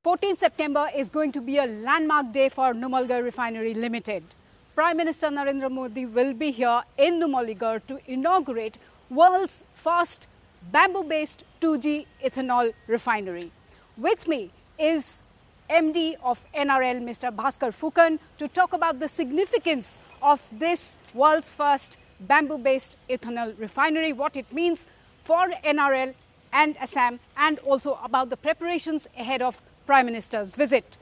14th September is going to be a landmark day for Numaligarh Refinery Limited. Prime Minister Narendra Modi will be here in Numaligarh to inaugurate world's first bamboo-based 2G ethanol refinery. With me is MD of NRL, Mr. Bhaskar Phukan, to talk about the significance of this world's first bamboo-based ethanol refinery, what it means for NRL and Assam, and also about the preparations ahead of Prime Minister's visit.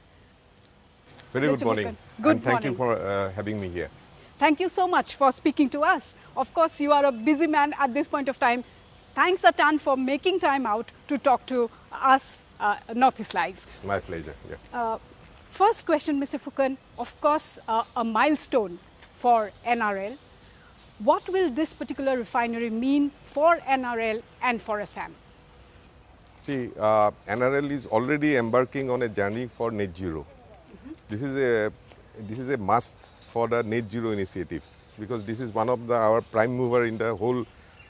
Very good morning. Good morning. Thank you for having me here. Thank you so much for speaking to us. Of course, you are a busy man at this point of time. Thanks a ton for making time out to talk to us, Northeast Live. My pleasure. Yeah. First question, Mr. Phukan, of course, a milestone for NRL. What will this particular refinery mean for NRL and for Assam? See, NRL is already embarking on a journey for net zero. This is a must for the net zero initiative, because this is one of our prime mover in the whole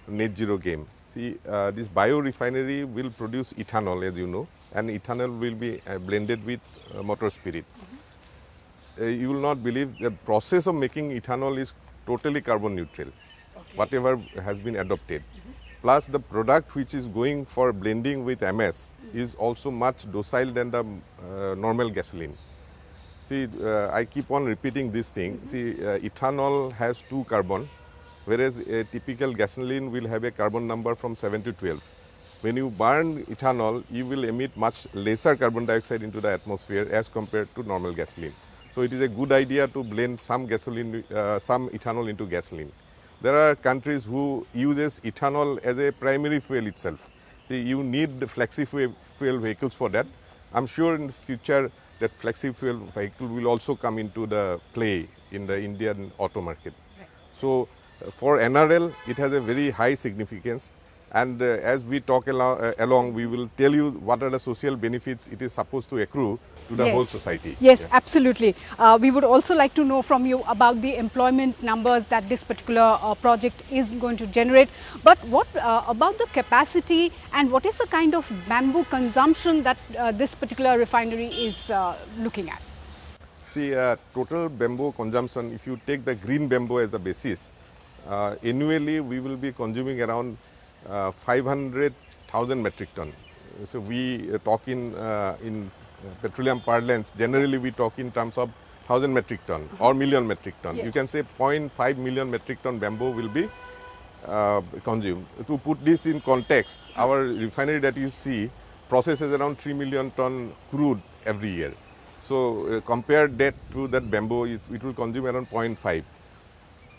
net zero game. See, this biorefinery will produce ethanol, as you know, and ethanol will be blended with motor spirit. You will not believe the process of making ethanol is totally carbon neutral, whatever has been adopted. Plus the product which is going for blending with MS is also much docile than the normal gasoline. See, I keep on repeating this thing. See, ethanol has 2 carbon, whereas a typical gasoline will have a carbon number from 7 to 12. When you burn ethanol, you will emit much lesser carbon dioxide into the atmosphere as compared to normal gasoline. So it is a good idea to blend some gasoline, some ethanol into gasoline. There are countries who uses ethanol as a primary fuel itself. See, you need the flexi fuel vehicles for that. I'm sure in the future that flexi fuel vehicle will also come into the play in the Indian auto market. Right. So for NRL, it has a very high significance. And as we talk along, we will tell you what are the social benefits it is supposed to accrue to the whole society. Yes, absolutely. We would also like to know from you about the employment numbers that this particular project is going to generate. But what about the capacity, and what is the kind of bamboo consumption that this particular refinery is looking at? See, total bamboo consumption, if you take the green bamboo as a basis, annually we will be consuming around 500,000 metric ton. So we talk in petroleum parlance, generally we talk in terms of 1,000 metric ton or million metric ton. Yes. You can say 0.5 million metric ton bamboo will be consumed. To put this in context, our refinery that you see processes around 3 million ton crude every year. So compare that to that bamboo, it will consume around 0.5.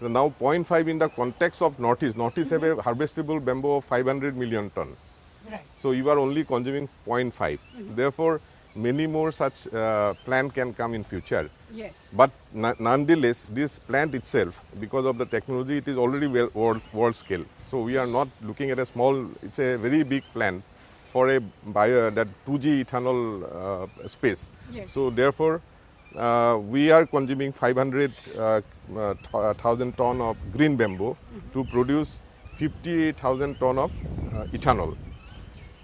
So now 0.5 in the context of Northeast have a harvestable bamboo of 500 million ton. Right. So you are only consuming 0.5. Therefore, many more such plant can come in future. Yes. But nonetheless, this plant itself, because of the technology, it is already world scale. So we are not looking at a small, it's a very big plant for a that 2G ethanol space. Yes. So therefore, we are consuming 500,000 ton of green bamboo to produce 58,000 ton of ethanol.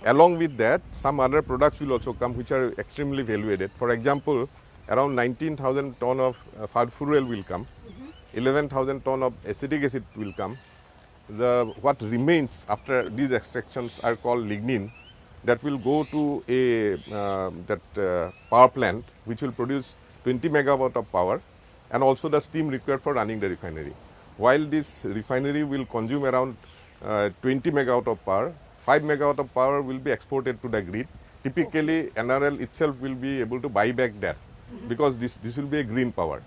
Along with that, some other products will also come which are extremely valuated. For example, around 19,000 ton of furfural will come, 11,000 ton of acetic acid will come. What remains after these extractions are called lignin, that will go to a power plant which will produce 20 megawatt of power, and also the steam required for running the refinery. While this refinery will consume around 20 megawatt of power, 5 megawatt of power will be exported to the grid. Typically, NRL itself will be able to buy back that because this will be a green power.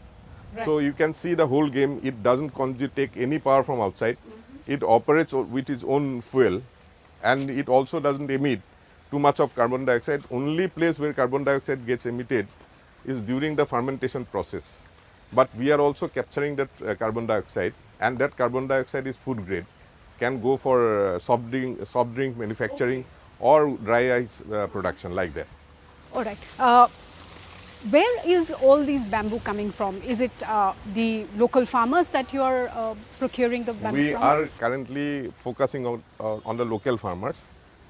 Right. So you can see the whole game. It doesn't take any power from outside. It operates with its own fuel, and it also doesn't emit too much of carbon dioxide. Only place where carbon dioxide gets emitted is during the fermentation process. But we are also capturing that carbon dioxide, and that carbon dioxide is food grade, can go for soft drink manufacturing or dry ice production like that. All right. Where is all these bamboo coming from? Is it the local farmers that you are procuring the bamboo from? We from? are currently focusing on the local farmers.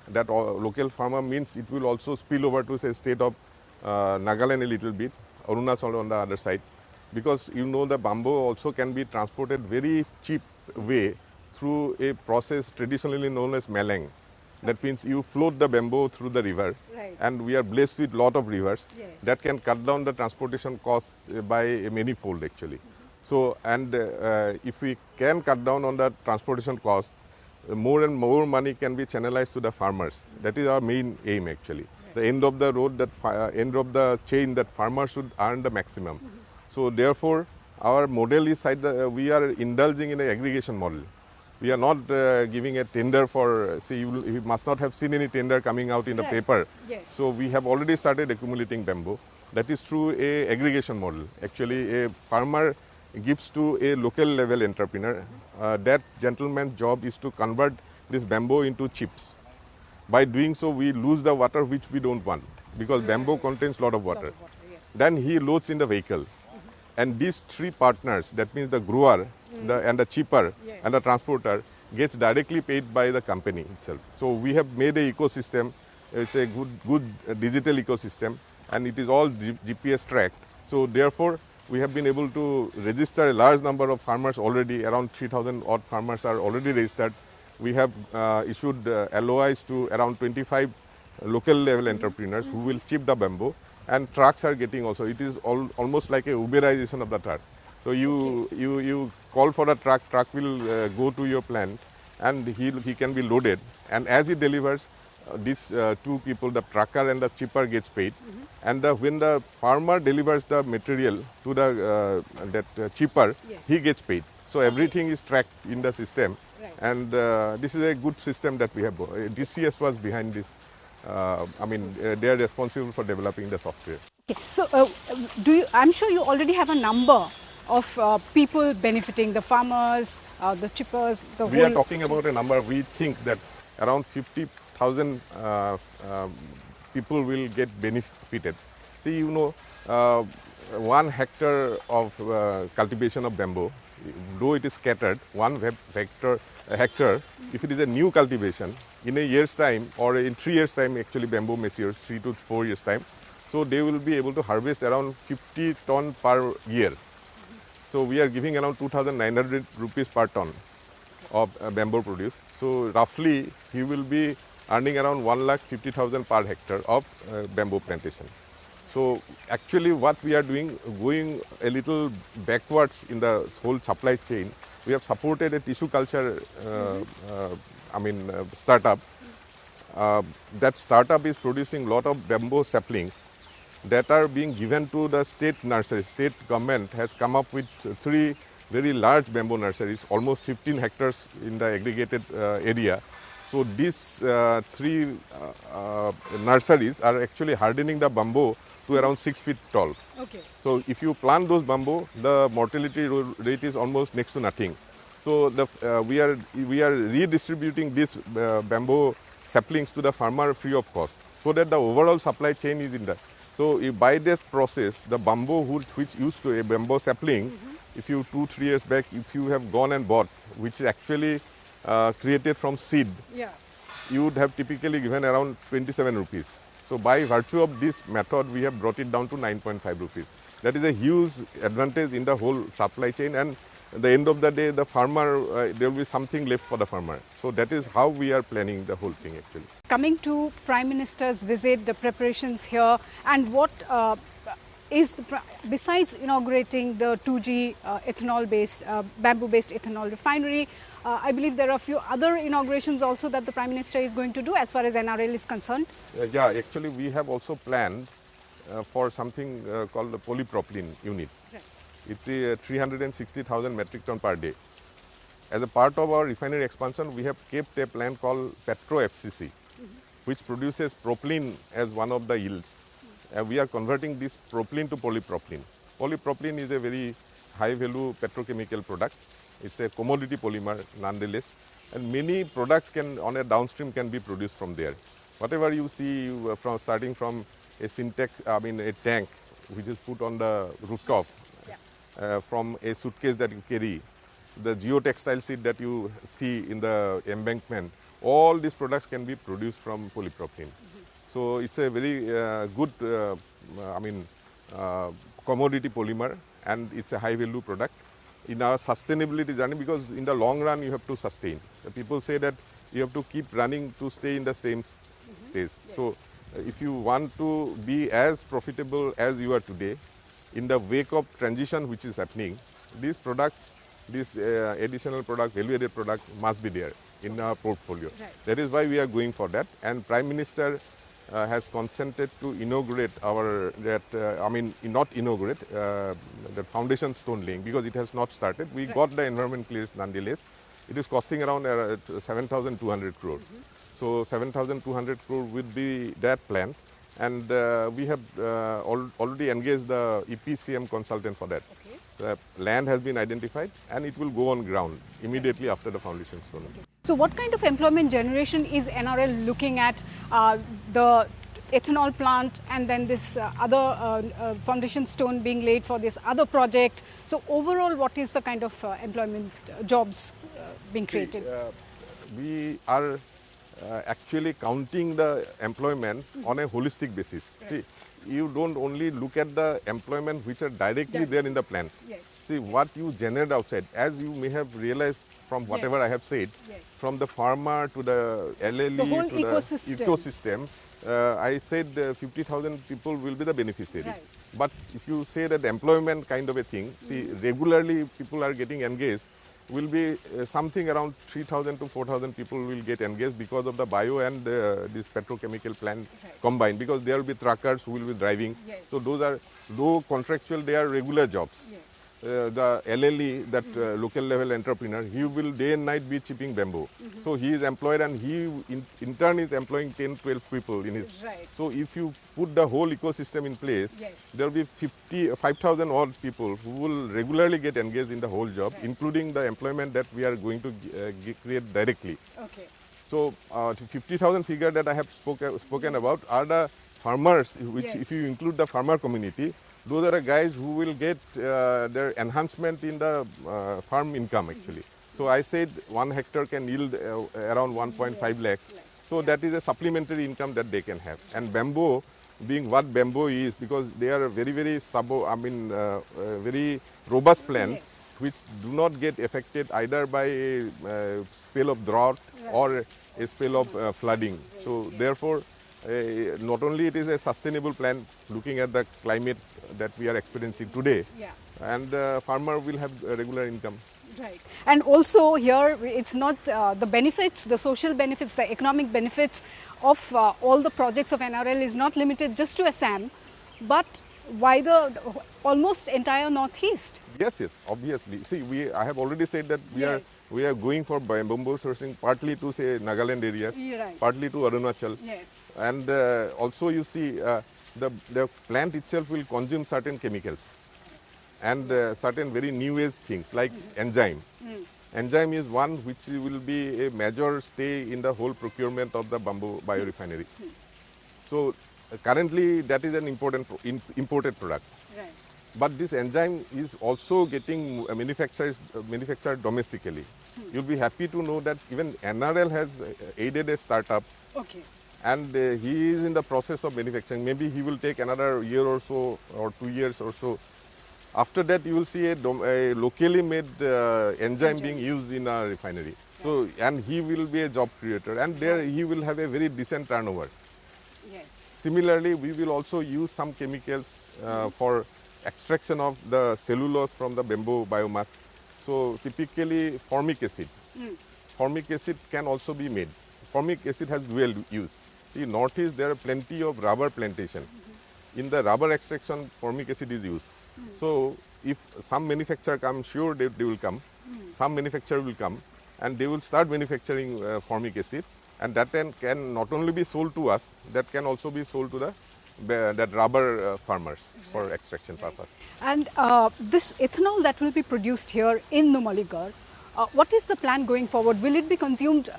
That local farmer means it will also spill over to say state of Nagaland a little bit, Arunachal on the other side, because you know the bamboo also can be transported very cheap way through a process traditionally known as melang. That means you float the bamboo through the river, Right. and we are blessed with lot of rivers. Yes. That can cut down the transportation cost by a many-fold actually. So, and if we can cut down on the transportation cost, more and more money can be channelized to the farmers. That is our main aim actually. The end of the road, that end of the chain, that farmers should earn the maximum. So therefore, our model is we are indulging in an aggregation model. We are not giving a tender for, see, you must not have seen any tender coming out in the Right. paper. Yes. So we have already started accumulating bamboo. That is through a aggregation model. Actually, a farmer gives to a local level entrepreneur. That gentleman's job is to convert this bamboo into chips. By doing so, we lose the water which we don't want, because bamboo contains lot of water. Yes. Then he loads in the vehicle. And these three partners, that means the grower, and the chipper, Yes. and the transporter, gets directly paid by the company itself. So we have made a ecosystem. It's a good digital ecosystem, and it is all GPS tracked. So therefore, we have been able to register a large number of farmers already. Around 3,000 odd farmers are already registered. We have issued LOIs to around 25 local level entrepreneurs who will chip the bamboo, and trucks are getting also. It is almost like a Uberization of the truck. So you call for a truck will go to your plant, and he can be loaded, and as he delivers, these two people, the trucker and the chipper, gets paid. And when the farmer delivers the material to the chipper, Yes. he gets paid. So everything is tracked in the system. Right. And this is a good system that we have. DCS was behind this. They are responsible for developing the software. Okay. So, I'm sure you already have a number of people benefiting, the farmers, the chippers, the We whole. are talking about a number. We think that around 50,000 people will get benefited. See, 1 hectare of cultivation of bamboo, though it is scattered, 1 hectare, if it is a new cultivation, in a year's time or in 3 years' time, actually bamboo matures, 3 to 4 years' time. So they will be able to harvest around 50 ton per year. So we are giving around 2,900 rupees per ton of bamboo produce. So roughly he will be earning around 1,50,000 per hectare of bamboo plantation. So actually what we are doing, going a little backwards in the whole supply chain, we have supported a tissue culture startup. That startup is producing lot of bamboo saplings that are being given to the state nurseries. State government has come up with 3 very large bamboo nurseries, almost 15 hectares in the aggregated area. So these 3 nurseries are actually hardening the bamboo to around 6 feet tall. Okay. So if you plant those bamboo, the mortality rate is almost next to nothing. So we are redistributing these bamboo saplings to the farmer free of cost, so that the overall supply chain is in that. So by that process, the bamboo which used to a bamboo sapling, if you 2-3 years back, if you have gone and bought, which is actually created from seed, Yeah. you would have typically given around 27 rupees. So by virtue of this method, we have brought it down to 9.5 rupees. That is a huge advantage in the whole supply chain, and at the end of the day, the farmer, there will be something left for the farmer. So that is how we are planning the whole thing actually. Coming to Prime Minister's visit, the preparations here, and what is besides inaugurating the 2G ethanol-based, bamboo-based ethanol refinery, I believe there are a few other inaugurations also that the Prime Minister is going to do as far as NRL is concerned. Yeah, actually we have also planned for something called the polypropylene unit. Right. It's a 360,000 metric ton per day. As a part of our refinery expansion, we have kept a plant called Petro FCC, which produces propylene as one of the yields. We are converting this propylene to polypropylene. Polypropylene is a very high value petrochemical product. It's a commodity polymer nonetheless, and many products on a downstream can be produced from there. Whatever you see from starting from a a tank which is put on the rooftop, from a suitcase that you carry, the geotextile sheet that you see in the embankment, all these products can be produced from polypropylene. So it's a very good commodity polymer, and it's a high value product in our sustainability journey, because in the long run you have to sustain. The people say that you have to keep running to stay in the same stage. Yes. So if you want to be as profitable as you are today, in the wake of transition which is happening, these products, this additional product, value-added product must be there in our portfolio. Right. That is why we are going for that. And Prime Minister has consented to inaugurate our, not inaugurate, the foundation stone laying, because it has not started. We got the environment clearance nonetheless. It is costing around 7,200 crore. So 7,200 crore would be that plan. And we have already engaged the EPCM consultant for that. Okay. The land has been identified and it will go on ground immediately after the foundation stone. So what kind of employment generation is NRL looking at? The ethanol plant and then this other foundation stone being laid for this other project. So overall, what is the kind of employment jobs being created? We are actually counting the employment on a holistic basis. Right. See, you don't only look at the employment which are directly there in the plant. Yes. See, what you generate outside, as you may have realized from whatever I have said, from the farmer to the LLE The whole to ecosystem. the ecosystem, I said 50,000 people will be the beneficiary. Right. But if you say that employment kind of a thing, see, regularly people are getting engaged, will be something around 3,000 to 4,000 people will get engaged because of the bio and this petrochemical plant combined, because there will be truckers who will be driving. Yes. So those are, though contractual, they are regular jobs. Yes. The LLE, that local level entrepreneur, he will day and night be chipping bamboo. So he is employed, and he in turn is employing 10, 12 people in it. Right. So if you put the whole ecosystem in place, Yes. there will be 5,000 odd people who will regularly get engaged in the whole job, including the employment that we are going to create directly. Okay. So 50,000 figure that I have spoken about are the farmers, which if you include the farmer community, those are the guys who will get their enhancement in the farm income actually. So I said 1 hectare can yield around 1.5 lakhs. So that is a supplementary income that they can have. And bamboo, being what bamboo is, because they are very, very stubborn, very robust plants, which do not get affected either by a spell of drought or a spell of flooding. So therefore, not only it is a sustainable plant looking at the climate that we are experiencing today, and farmer will have a regular income. Right. And also here, it's not the benefits, the social benefits, the economic benefits of all the projects of NRL is not limited just to Assam, but wider, almost entire Northeast. Yes, obviously. See, I have already said that we are going for bamboo sourcing partly to say Nagaland areas, partly to Arunachal. Yes. And also you see the plant itself will consume certain chemicals and certain very new age things like enzyme. Enzyme is one which will be a major stay in the whole procurement of the bamboo biorefinery. So currently that is an imported product. Right. But this enzyme is also getting manufactured domestically. You'll be happy to know that even NRL has aided a startup. Okay. And he is in the process of manufacturing. Maybe he will take another year or so, or 2 years or so. After that, you will see a locally made enzyme being used in a refinery. So, and he will be a job creator, and there he will have a very decent turnover. Yes. Similarly, we will also use some chemicals for extraction of the cellulose from the bamboo biomass. So, typically formic acid. Formic acid can also be made. Formic acid has dual use. In Northeast, there are plenty of rubber plantation. In the rubber extraction, formic acid is used. So, if some manufacturer comes, sure they will come. Some manufacturer will come, and they will start manufacturing formic acid, and that then can not only be sold to us, that can also be sold to that rubber farmers for extraction purpose. And this ethanol that will be produced here in Numaligarh, what is the plan going forward? Will it be consumed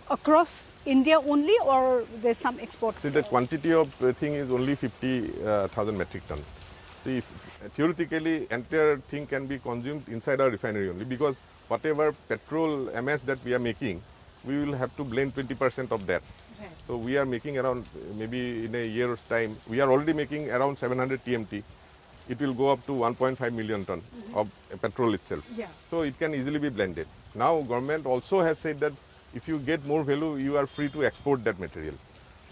across India only, or there's some export? See, the quantity of thing is only 50,000 metric ton. See, theoretically, entire thing can be consumed inside our refinery only, because whatever petrol MS that we are making, we will have to blend 20% of that. Right. So we are making around, maybe in a year's time, we are already making around 700 TMT. It will go up to 1.5 million ton of petrol itself. Yeah. So it can easily be blended. Now government also has said that if you get more value, you are free to export that material.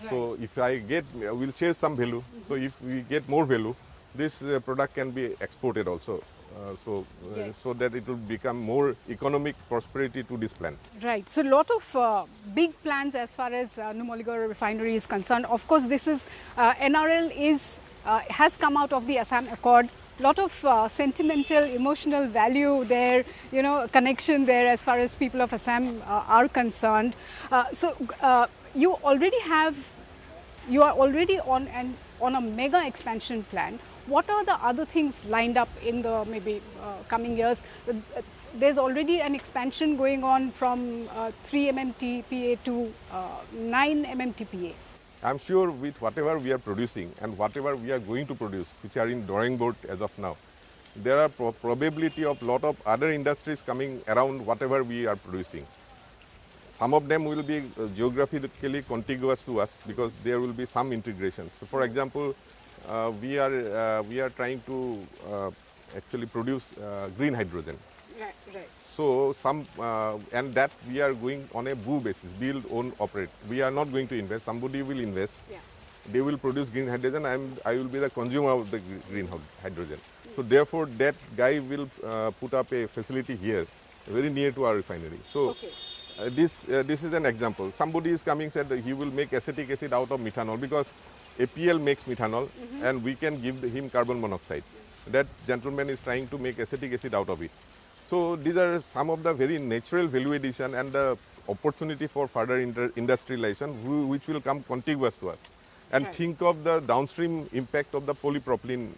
So if I get, we'll chase some value. So if we get more value, this product can be exported also. So that it will become more economic prosperity to this plant. Right. So, a lot of big plans as far as Numaligarh refinery is concerned. Of course, this is NRL has come out of the Assam Accord. Lot of sentimental, emotional value there. Connection there as far as people of Assam are concerned. You are already on a mega expansion plan. What are the other things lined up in the maybe coming years? There's already an expansion going on from 3 MMTPA to 9 MMTPA. I'm sure with whatever we are producing and whatever we are going to produce, which are in drawing board as of now, there are probability of lot of other industries coming around whatever we are producing. Some of them will be geographically contiguous to us because there will be some integration. So, for example, we are trying to actually produce green hydrogen. Right. So and that we are going on a BOO basis, build, own, operate. We are not going to invest. Somebody will invest. Yeah. They will produce green hydrogen. I will be the consumer of the green hydrogen. So therefore, that guy will put up a facility here, very near to our refinery. So this is an example. Somebody is coming, said that he will make acetic acid out of methanol because APL makes methanol and we can give him carbon monoxide. That gentleman is trying to make acetic acid out of it. So these are some of the very natural value addition and the opportunity for further industrialization which will come contiguous to us. And think of the downstream impact of the polypropylene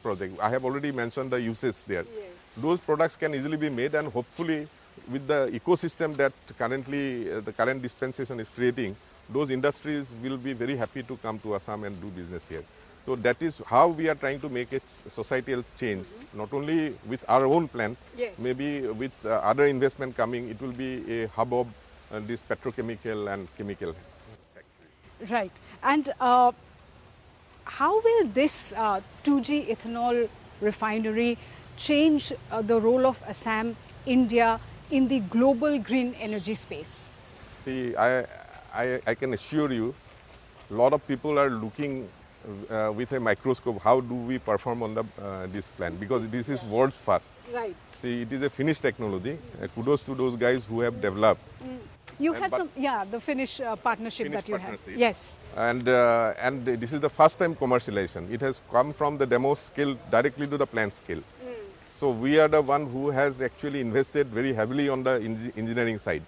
project. I have already mentioned the uses there. Yes. Those products can easily be made, and hopefully with the ecosystem that currently the current dispensation is creating, those industries will be very happy to come to Assam and do business here. So that is how we are trying to make it societal change, not only with our own plant, maybe with other investment coming, it will be a hub of this petrochemical and chemical factories. Right. And how will this 2G ethanol refinery change the role of Assam, India in the global green energy space? See, I can assure you, a lot of people are looking with a microscope, how do we perform on this plant, because this is world's first. Right. See, it is a Finnish technology. Kudos to those guys who have developed. You had the Finnish partnership that you had. Yes. And this is the first time commercialization. It has come from the demo scale directly to the plant scale. So we are the one who has actually invested very heavily on the engineering side,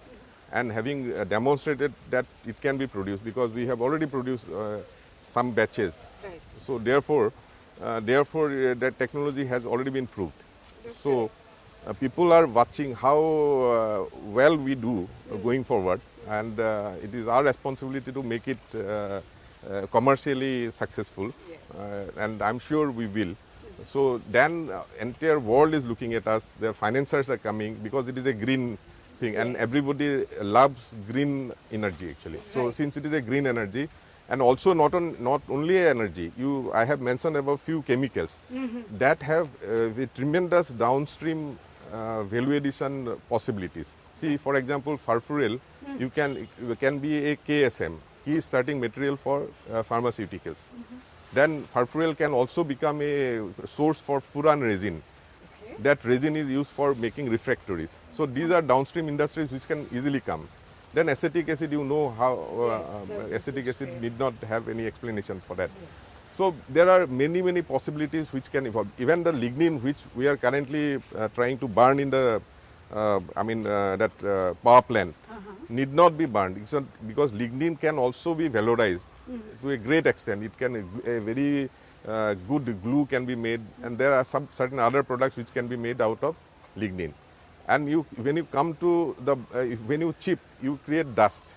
and having demonstrated that it can be produced, because we have already produced some batches. Right. So therefore that technology has already been proved. So people are watching how well we do going forward, and it is our responsibility to make it commercially successful, and I'm sure we will. So then entire world is looking at us, the financiers are coming, because it is a green thing, and everybody loves green energy actually. So since it is a green energy, and also not only energy, I have mentioned about few chemicals that have tremendous downstream value addition possibilities. See, for example, furfuryl, you can be a KSM, key starting material for pharmaceuticals. Then furfuryl can also become a source for furan resin. That resin is used for making refractories. So these are downstream industries which can easily come. Then acetic acid, you know how acetic acid need not have any explanation for that. So there are many possibilities which can evolve. Even the lignin, which we are currently trying to burn in the power plant, need not be burned. It's not, because lignin can also be valorized to a great extent. It can a very good glue can be made, and there are some certain other products which can be made out of lignin. And when you come to when you chip, you create dust,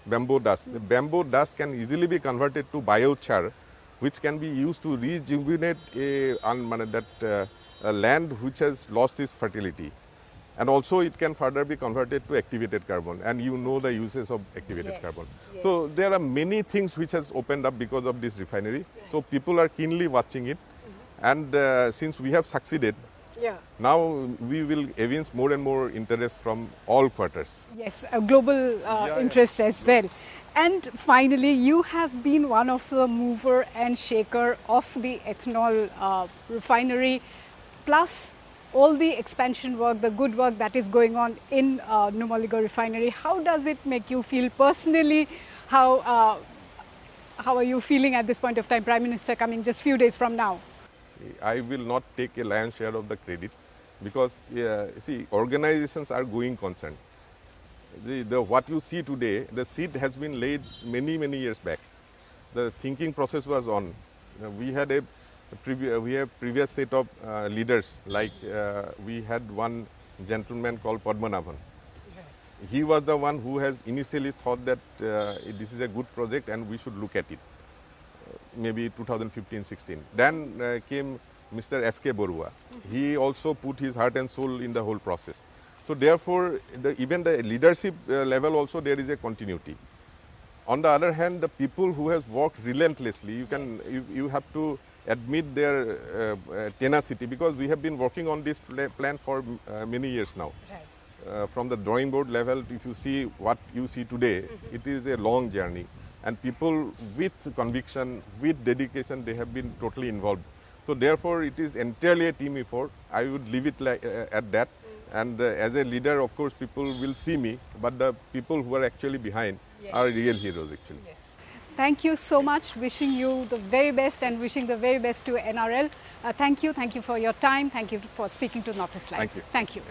bamboo dust. The bamboo dust can easily be converted to biochar, which can be used to rejuvenate a land which has lost its fertility. And also it can further be converted to activated carbon, and you know the uses of activated Yes, carbon. yes. So there are many things which has opened up because of this refinery. So people are keenly watching it, and since we have succeeded, Yeah. now we will evince more and more interest from all quarters. Yes, a global interest as well. And finally, you have been one of the mover and shaker of the ethanol refinery, plus all the expansion work, the good work that is going on in Numaligarh refinery. How does it make you feel personally? How are you feeling at this point of time, Prime Minister coming just few days from now? I will not take a lion's share of the credit, because see, organizations are going concern. What you see today, the seed has been laid many years back. The thinking process was on. We had a previous set of leaders, like we had one gentleman called Padmanabhan. He was the one who has initially thought that this is a good project and we should look at it. Maybe 2015-16. Then came Mr. S.K. Borua. He also put his heart and soul in the whole process. So therefore, even the leadership level also, there is a continuity. On the other hand, the people who has worked relentlessly, you have to admit their tenacity, because we have been working on this plan for many years now. Right. From the drawing board level, if you see what you see today, it is a long journey. And people with conviction, with dedication, they have been totally involved. So therefore, it is entirely a team effort. I would leave it like, at that. And as a leader, of course, people will see me, but the people who are actually behind are real heroes, actually. Yes. Thank you so much. Wishing you the very best and wishing the very best to NRL. Thank you. Thank you for your time. Thank you for speaking to Northeast Live. Thank you. Thank you.